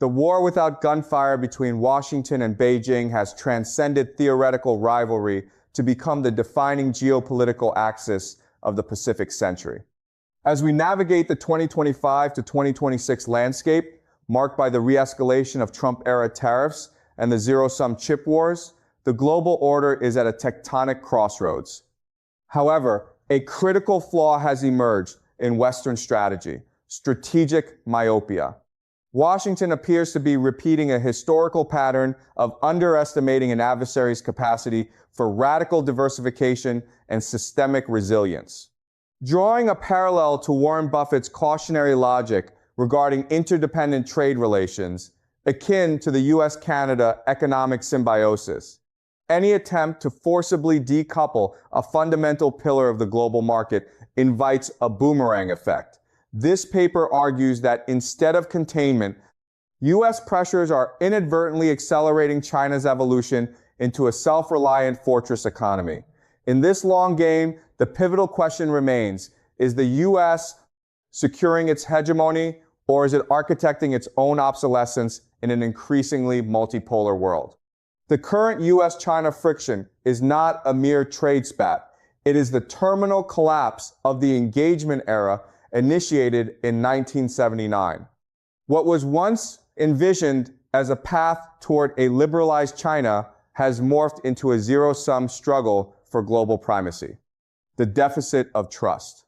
The war without gunfire between Washington and Beijing has transcended theoretical rivalry to become the defining geopolitical axis of the Pacific century. As we navigate the 2025 to 2026 landscape, marked by the re-escalation of Trump-era tariffs and the zero-sum chip wars, the global order is at a tectonic crossroads. However, a critical flaw has emerged in Western strategy: strategic myopia. Washington appears to be repeating a historical pattern of underestimating an adversary's capacity for radical diversification and systemic resilience. Drawing a parallel to Warren Buffett's cautionary logic regarding interdependent trade relations, akin to the US-Canada economic symbiosis, any attempt to forcibly decouple a fundamental pillar of the global market invites a boomerang effect. This paper argues that instead of containment, US pressures are inadvertently accelerating China's evolution into a self-reliant fortress economy. In this long game, the pivotal question remains: is the US securing its hegemony, or is it architecting its own obsolescence in an increasingly multipolar world? The current US-China friction is not a mere trade spat. It is the terminal collapse of the engagement era initiated in 1979. What was once envisioned as a path toward a liberalized China has morphed into a zero-sum struggle for global primacy. The deficit of trust.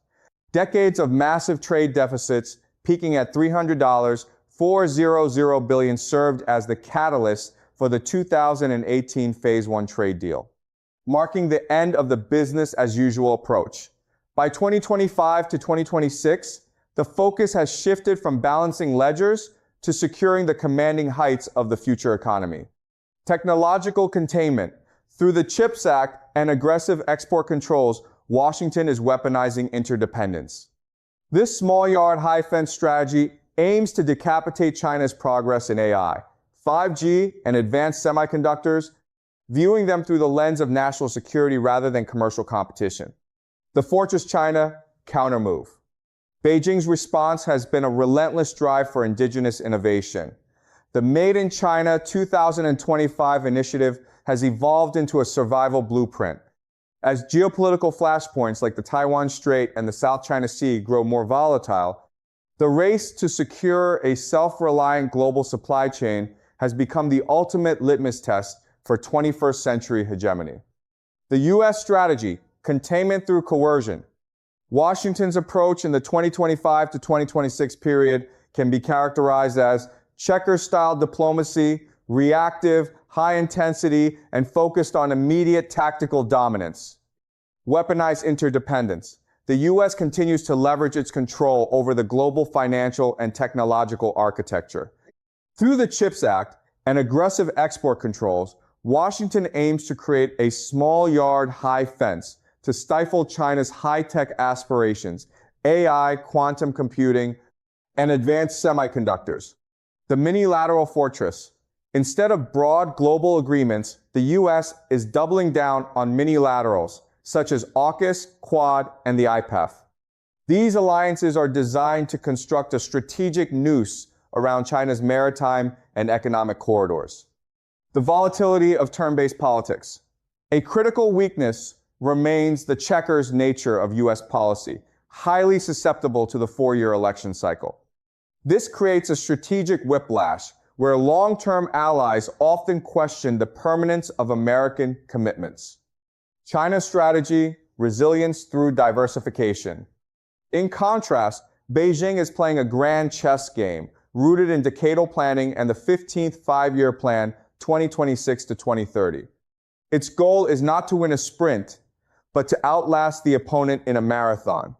Decades of massive trade deficits peaking at $400 billion served as the catalyst for the 2018 Phase 1 trade deal, marking the end of the business as usual approach. By 2025 to 2026, the focus has shifted from balancing ledgers to securing the commanding heights of the future economy. Technological containment. Through the CHIPS Act and aggressive export controls, Washington is weaponizing interdependence. This small yard, high fence strategy aims to decapitate China's progress in AI, 5G, and advanced semiconductors, viewing them through the lens of national security rather than commercial competition. The Fortress China countermove. Beijing's response has been a relentless drive for indigenous innovation. The Made in China 2025 initiative has evolved into a survival blueprint. As geopolitical flashpoints like the Taiwan Strait and the South China Sea grow more volatile, the race to secure a self-reliant global supply chain has become the ultimate litmus test for 21st century hegemony. The U.S. strategy: containment through coercion. Washington's approach in the 2025 to 2026 period can be characterized as checker-style diplomacy, reactive, high-intensity, and focused on immediate tactical dominance. Weaponized interdependence. The U.S. continues to leverage its control over the global financial and technological architecture. Through the CHIPS Act and aggressive export controls, Washington aims to create a small yard, high fence to stifle China's high-tech aspirations, AI, quantum computing, and advanced semiconductors. The minilateral fortress. Instead of broad global agreements, the U.S. is doubling down on minilaterals, such as AUKUS, Quad, and the IPEF. These alliances are designed to construct a strategic noose around China's maritime and economic corridors. The volatility of term-based politics. A critical weakness remains the checkers nature of U.S. policy, highly susceptible to the four-year election cycle. This creates a strategic whiplash where long-term allies often question the permanence of American commitments. China's strategy: resilience through diversification. In contrast, Beijing is playing a grand chess game rooted in decadal planning and the 15th five-year plan, 2026 to 2030. Its goal is not to win a sprint, but to outlast the opponent in a marathon.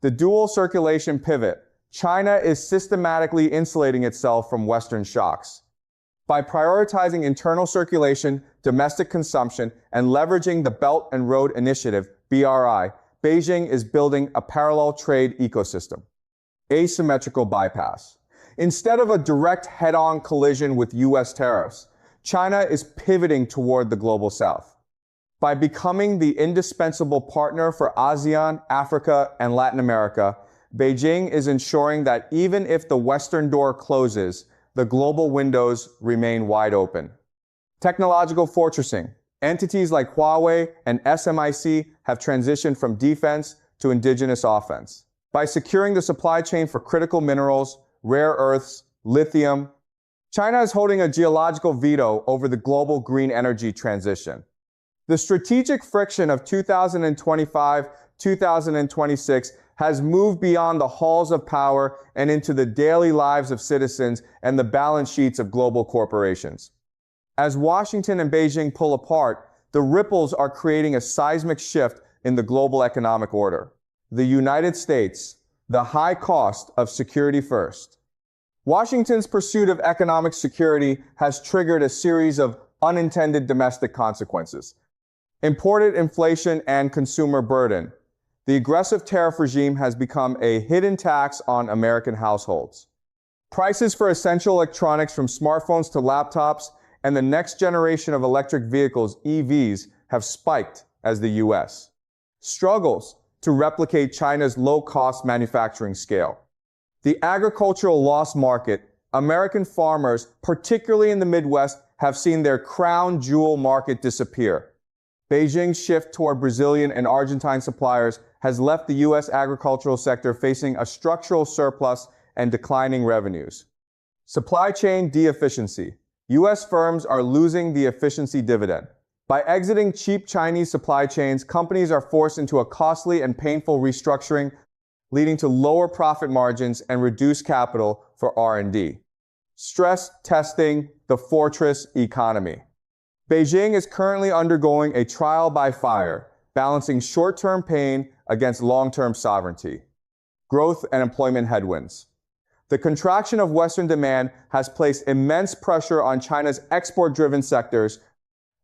The dual circulation pivot. China is systematically insulating itself from Western shocks. By prioritizing internal circulation, domestic consumption, and leveraging the Belt and Road Initiative, BRI, Beijing is building a parallel trade ecosystem. Asymmetrical bypass. Instead of a direct head-on collision with U.S. tariffs, China is pivoting toward the global South. By becoming the indispensable partner for ASEAN, Africa, and Latin America, Beijing is ensuring that even if the Western door closes, the global windows remain wide open. Technological fortressing. Entities like Huawei and SMIC have transitioned from defense to indigenous offense. By securing the supply chain for critical minerals, rare earths, lithium, China is holding a geological veto over the global green energy transition. The strategic friction of 2025-2026 has moved beyond the halls of power and into the daily lives of citizens and the balance sheets of global corporations. As Washington and Beijing pull apart, the ripples are creating a seismic shift in the global economic order. The United States, the high cost of security first. Washington's pursuit of economic security has triggered a series of unintended domestic consequences. Imported inflation and consumer burden. The aggressive tariff regime has become a hidden tax on American households. Prices for essential electronics from smartphones to laptops and the next generation of electric vehicles, EVs, have spiked as the U.S. struggles to replicate China's low-cost manufacturing scale. The agricultural loss market, American farmers, particularly in the Midwest, have seen their crown jewel market disappear. Beijing's shift toward Brazilian and Argentine suppliers has left the U.S. agricultural sector facing a structural surplus and declining revenues. Supply chain de-efficiency. U.S. firms are losing the efficiency dividend. By exiting cheap Chinese supply chains, companies are forced into a costly and painful restructuring, leading to lower profit margins and reduced capital for R&D. Stress testing the fortress economy. Beijing is currently undergoing a trial by fire, balancing short-term pain against long-term sovereignty. Growth and employment headwinds. The contraction of Western demand has placed immense pressure on China's export-driven sectors,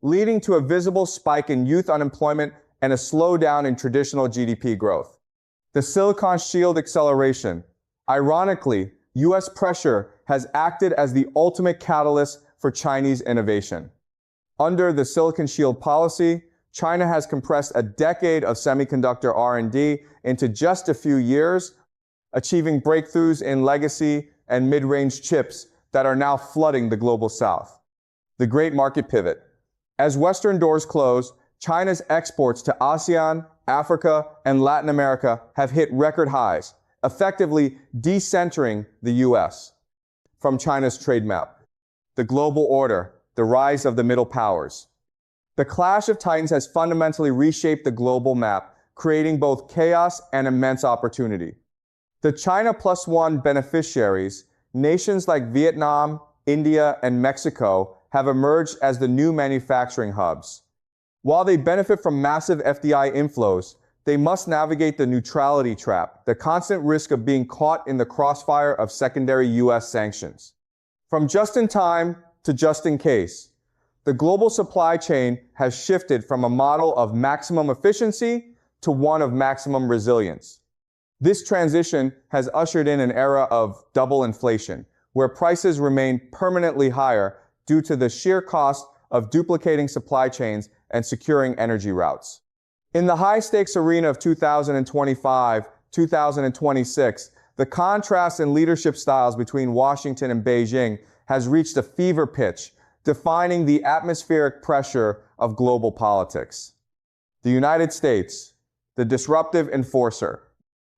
leading to a visible spike in youth unemployment and a slowdown in traditional GDP growth. The Silicon Shield acceleration. Ironically, U.S. pressure has acted as the ultimate catalyst for Chinese innovation. Under the Silicon Shield policy, China has compressed a decade of semiconductor R&D into just a few years, achieving breakthroughs in legacy and mid-range chips that are now flooding the global south. The Great Market Pivot. As Western doors close, China's exports to ASEAN, Africa, and Latin America have hit record highs, effectively decentering the U.S. from China's trade map. The global order, the rise of the middle powers. The clash of titans has fundamentally reshaped the global map, creating both chaos and immense opportunity. The China Plus One beneficiaries, nations like Vietnam, India, and Mexico, have emerged as the new manufacturing hubs. While they benefit from massive FDI inflows, they must navigate the neutrality trap, the constant risk of being caught in the crossfire of secondary U.S. sanctions. From just-in-time to just-in-case, the global supply chain has shifted from a model of maximum efficiency to one of maximum resilience. This transition has ushered in an era of double inflation, where prices remain permanently higher due to the sheer cost of duplicating supply chains and securing energy routes. In the high-stakes arena of 2025-2026, the contrast in leadership styles between Washington and Beijing has reached a fever pitch, defining the atmospheric pressure of global politics. The United States, the disruptive enforcer,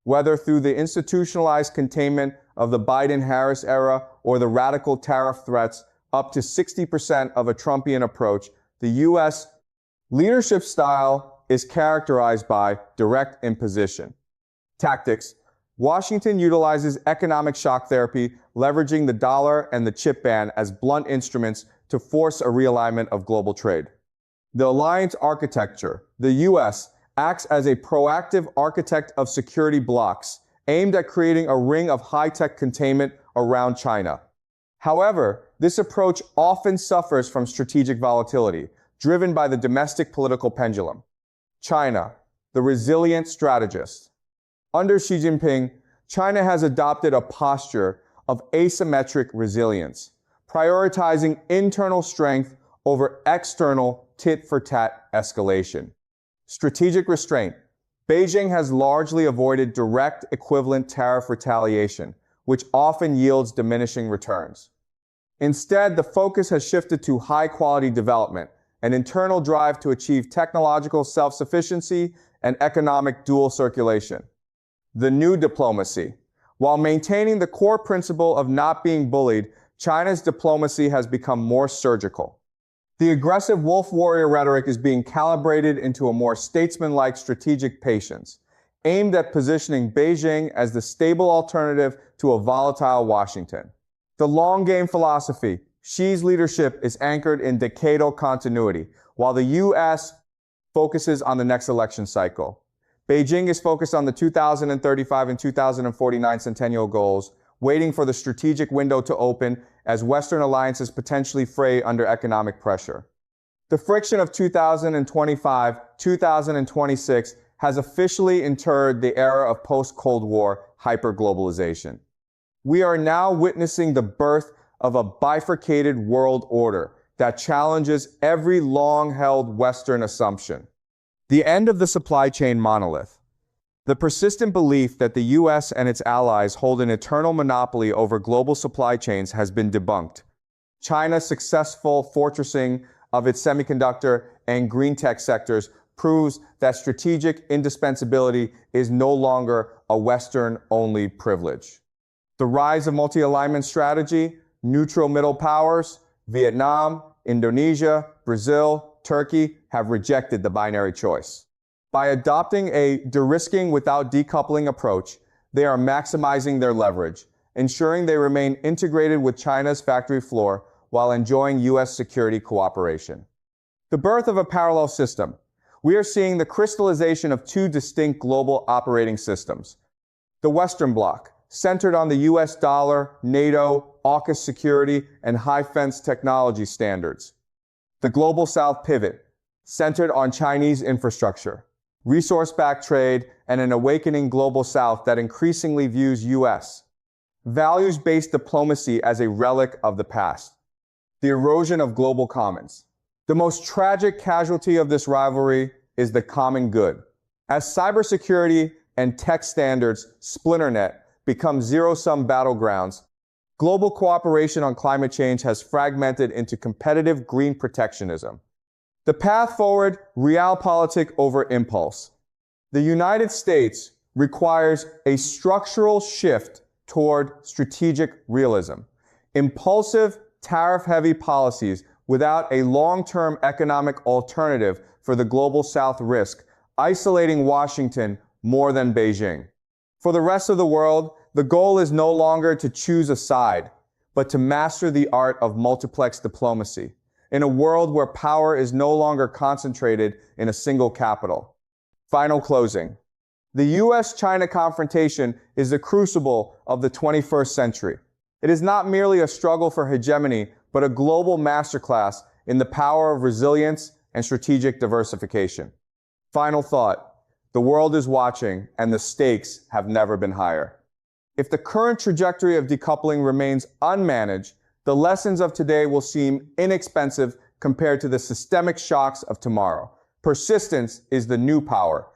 whether through the institutionalized containment of the Biden-Harris era or the radical tariff threats up to 60% of a Trumpian approach, the U.S. leadership style is characterized by direct imposition. Tactics. Washington utilizes economic shock therapy, leveraging the dollar and the chip ban as blunt instruments to force a realignment of global trade. The alliance architecture. The U.S. acts as a proactive architect of security blocks, aimed at creating a ring of high-tech containment around China. However, this approach often suffers from strategic volatility, driven by the domestic political pendulum. China, the resilient strategist. Under Xi Jinping, China has adopted a posture of asymmetric resilience, prioritizing internal strength over external tit-for-tat escalation. Strategic restraint. Beijing has largely avoided direct equivalent tariff retaliation, which often yields diminishing returns. Instead, the focus has shifted to high-quality development, an internal drive to achieve technological self-sufficiency and economic dual circulation. The new diplomacy. While maintaining the core principle of not being bullied, China's diplomacy has become more surgical. The aggressive wolf warrior rhetoric is being calibrated into a more statesman-like strategic patience, aimed at positioning Beijing as the stable alternative to a volatile Washington. The long game philosophy. Xi's leadership is anchored in decadal continuity, while the U.S. focuses on the next election cycle. Beijing is focused on the 2035 and 2049 centennial goals, waiting for the strategic window to open as Western alliances potentially fray under economic pressure. The friction of 2025-2026 has officially interred the era of post-Cold War hyperglobalization. We are now witnessing the birth of a bifurcated world order that challenges every long-held Western assumption. The end of the supply chain monolith. The persistent belief that the U.S. and its allies hold an eternal monopoly over global supply chains has been debunked. China's successful fortressing of its semiconductor and green tech sectors proves that strategic indispensability is no longer a Western-only privilege. The rise of multi-alignment strategy, neutral middle powers, Vietnam, Indonesia, Brazil, Turkey have rejected the binary choice. By adopting a de-risking without decoupling approach, they are maximizing their leverage, ensuring they remain integrated with China's factory floor while enjoying U.S. security cooperation. The birth of a parallel system. We are seeing the crystallization of two distinct global operating systems. The Western Bloc, centered on the U.S. dollar, NATO, AUKUS security, and high-fence technology standards. The Global South pivot, centered on Chinese infrastructure, resource-backed trade, and an awakening Global South that increasingly views U.S. values-based diplomacy as a relic of the past. The erosion of global commons. The most tragic casualty of this rivalry is the common good. As cybersecurity and tech standards, splinternet, become zero-sum battlegrounds, global cooperation on climate change has fragmented into competitive green protectionism. The path forward, realpolitik over impulse. The United States requires a structural shift toward strategic realism. Impulsive, tariff-heavy policies without a long-term economic alternative for the Global South risk, isolating Washington more than Beijing. For the rest of the world, the goal is no longer to choose a side, but to master the art of multiplex diplomacy in a world where power is no longer concentrated in a single capital. Final closing. The U.S.-China confrontation is the crucible of the 21st century. It is not merely a struggle for hegemony, but a global masterclass in the power of resilience and strategic diversification. Final thought. The world is watching, and the stakes have never been higher. If the current trajectory of decoupling remains unmanaged, the lessons of today will seem inexpensive compared to the systemic shocks of tomorrow. Persistence is the new power,